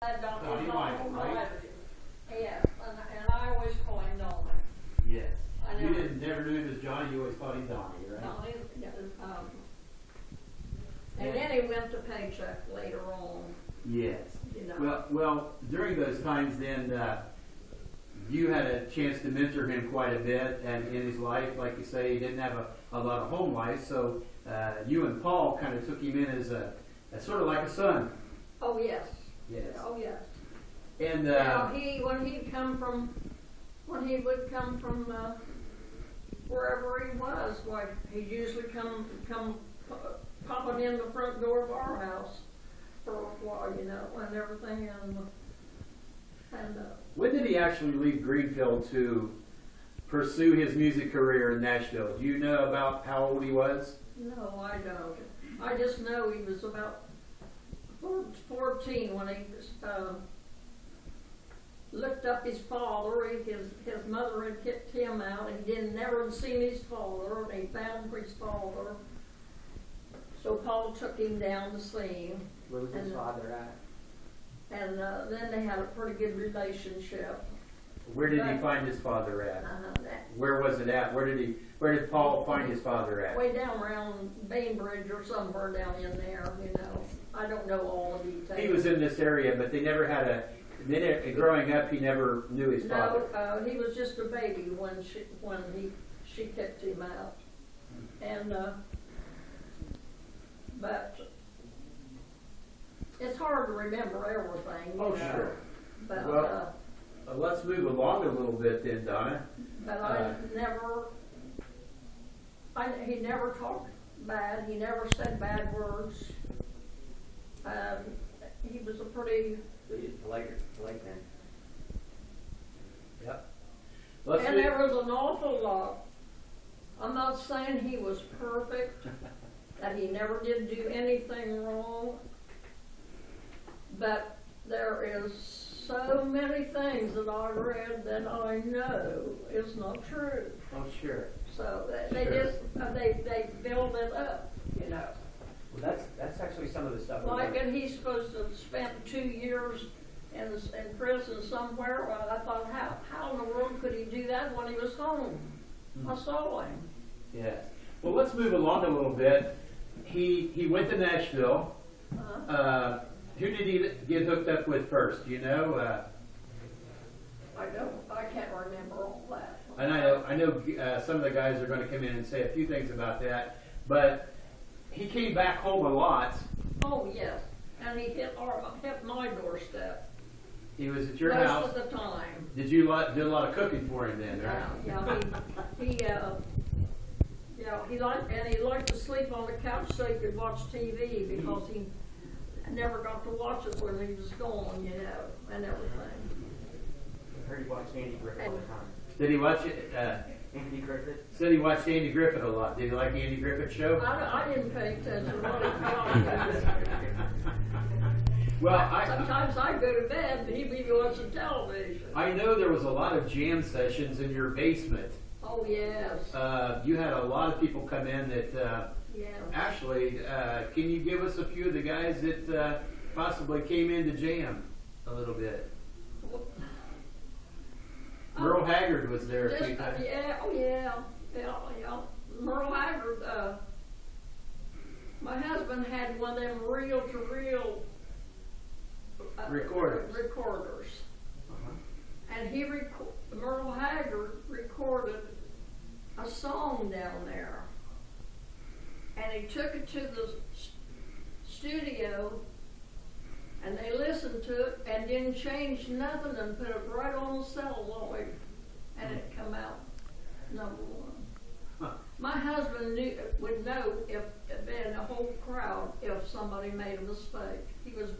Donnie Michael, right? Yes, and I always call him Donnie. Yes. I You know. never knew him as Johnny, you always called him Donnie, right? Donnie, yeah, and then he went to Paycheck later on. Yes. You know. Well, during those times then, you had a chance to mentor him quite a bit and in his life. Like you say, he didn't have a lot of home life, so you and Paul kind of took him in as sort of like a son. Oh yes. Yes. Oh yes. And when he would come from wherever he was, like he'd usually come popping in the front door of our house for a while, you know, and everything, and when did he actually leave Greenfield to pursue his music career in Nashville? Do you know about how old he was? no, I don't. I just know he was about 14 when he looked up his father. His mother had kicked him out, and he never had seen his father, and he found his father. So Paul took him down to see him. Where was his father at? And then they had a pretty good relationship. Where did he find his father at? That Where was it at? Where did Paul find his father at? way down around Bainbridge or somewhere down in there, you know. I don't know all the details. He was in this area, but they never had growing up, he never knew his father. No, he was just a baby when she kicked him out. And but it's hard to remember everything. Oh, you know. sure. But Well, let's move along a little bit then, Donna. but he never talked bad. He never said bad words. He was a pretty. So he's polite man. Yep. And there was an awful lot. I'm not saying he was perfect, that he never did do anything wrong, but there is so many things that I read that I know is not true. Oh, sure. So they Sure. just they build it up, you know. Well, that's actually some of the stuff. Like, and he's supposed to have spent 2 years in prison somewhere. Well, I thought, how in the world could he do that when he was home? I saw him. Yes. Well, let's move along a little bit. He went to Nashville. Who did he get hooked up with first? Do you know? I can't remember all that. And I know some of the guys are going to come in and say a few things about that, but he came back home a lot. Oh yes, and he hit my doorstep. He was at your most house. of the time. Did you do a lot of cooking for him then, right? He liked to sleep on the couch so he could watch TV because he never got to watch it when he was gone, you know, and everything. I heard he watched Andy Griffith all the time. Did he watch it? Andy Griffith? Said he watched Andy Griffith a lot. Did he like the Andy Griffith show? I didn't pay attention to what he was. Well, Sometimes I go to bed and he'd be watching television. I know there was a lot of jam sessions in your basement. Oh yes. You had a lot of people come in that Yeah. actually, can you give us a few of the guys that possibly came in to jam a little bit? Merle Haggard was there a few times. Yeah. Merle Haggard, my husband had one of them reel-to-reel recorders. And Merle Haggard recorded a song down there. And he took it to the studio, and they listened to it and didn't change nothing and put it right on the celluloid, and it come out #1. Huh. My husband would know if in a whole crowd if somebody made a mistake. He was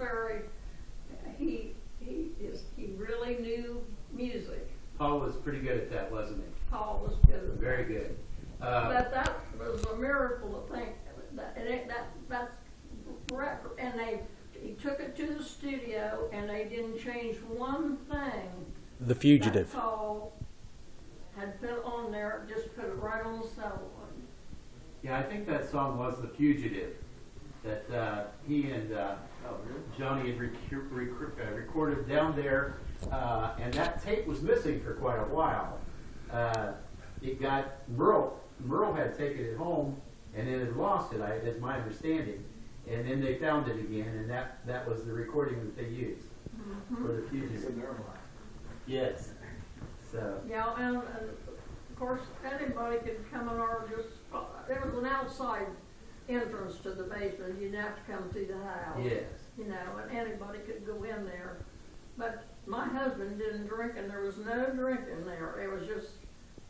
he really knew music. Paul was pretty good at that, wasn't he? Paul was good at that. Very good. But that was a miracle to think that's record, and he took it to the studio, and they didn't change one thing. The Fugitive. That Paul had put on there, just put it right on the celluloid. Yeah, I think that song was The Fugitive. that he and Johnny had recorded down there, and that tape was missing for quite a while. It got Merle had taken it home and then had lost it. That's my understanding. And then they found it again, and that was the recording that they used for the fugitive. Yes. So. Yeah, and of course anybody could come in or just there was an outside entrance to the basement. You'd have to come through the house. Yes. You know, and anybody could go in there. But my husband didn't drink, and there was no drinking there. It was just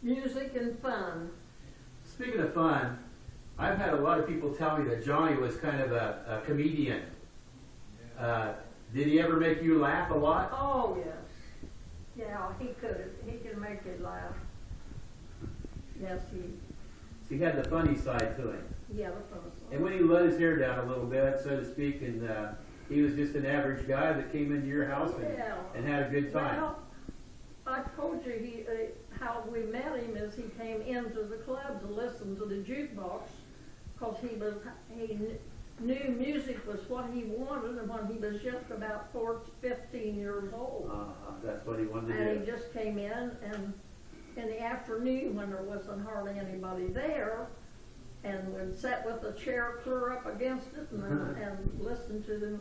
music and fun. Speaking of fun, I've had a lot of people tell me that Johnny was kind of a comedian. Did he ever make you laugh a lot? Oh, yes. Yeah, he could. He can make you laugh. Yes, He had the funny side to him. yeah, the fun side. And when he let his hair down a little bit, so to speak, and he was just an average guy that came into your house and had a good time. Well, I told you how we met him is he came into the club to listen to the jukebox because he knew music was what he wanted, and when he was just about 15 years old. That's what he wanted to do. And he just came in the afternoon when there wasn't hardly anybody there, and would sit with the chair clear up against it and listen to the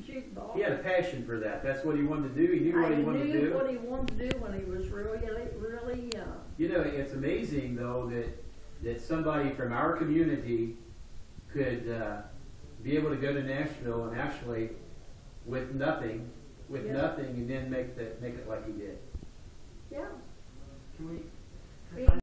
jukebox. He had a passion for that. That's what he wanted to do. He knew what he wanted to do. He knew what he wanted to do when he was really young. You know, it's amazing though that somebody from our community could be able to go to Nashville and actually with nothing, and then make it like he did. Yeah. Can we? We